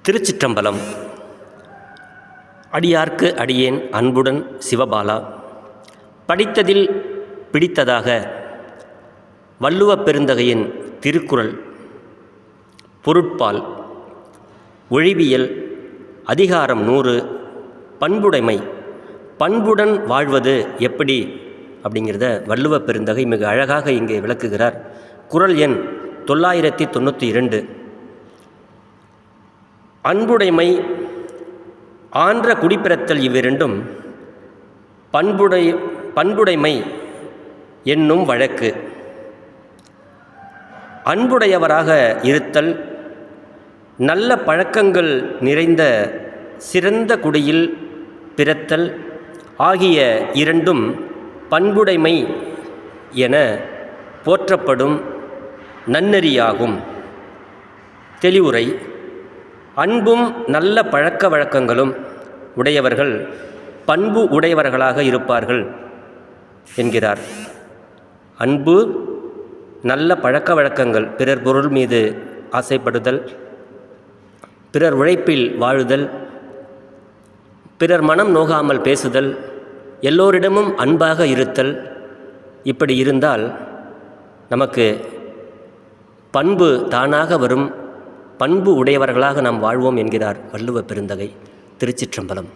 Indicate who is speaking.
Speaker 1: திருச்சிற்றம்பலம். அடியார்க்கு அடியேன் அன்புடன் சிவபாலா. படித்ததில் பிடித்ததாக வள்ளுவப் பெருந்தகையின் திருக்குறள் பொருட்பால் ஒழிவியல் அதிகாரம் 100 பண்புடைமை. பண்புடன் வாழ்வது எப்படி அப்படிங்கிறத வள்ளுவப் பெருந்தகை மிக அழகாக இங்கே விளக்குகிறார். குறள் எண் 992. அன்புடைமை ஆன்ற குடிப்பிறத்தல் இவ்விரண்டும் பண்புடைமை என்னும் வழக்கு. அன்புடையவராக இருத்தல், நல்ல பழக்கங்கள் நிறைந்த சிறந்த குடியில் பிறத்தல் ஆகிய இரண்டும் பண்புடைமை என போற்றப்படும் நன்னெறியாகும். தெளிவுரை: அன்பும் நல்ல பழக்க வழக்கங்களும் உடையவர்கள் பண்பு உடையவர்களாக இருப்பார்கள் என்கிறார். அன்பு, நல்ல பழக்க வழக்கங்கள், பிறர் பொருள் மீது ஆசைப்படுதல், பிறர் உழைப்பில் வாழுதல், பிறர் மனம் நோகாமல் பேசுதல், எல்லோரிடமும் அன்பாக இருத்தல், இப்படி இருந்தால் நமக்கு பண்பு தானாக வரும். பண்பு உடையவர்களாக நாம் வாழ்வோம் என்கிறார் வள்ளுவப் பெருந்தகை. திருச்சிற்றம்பலம்.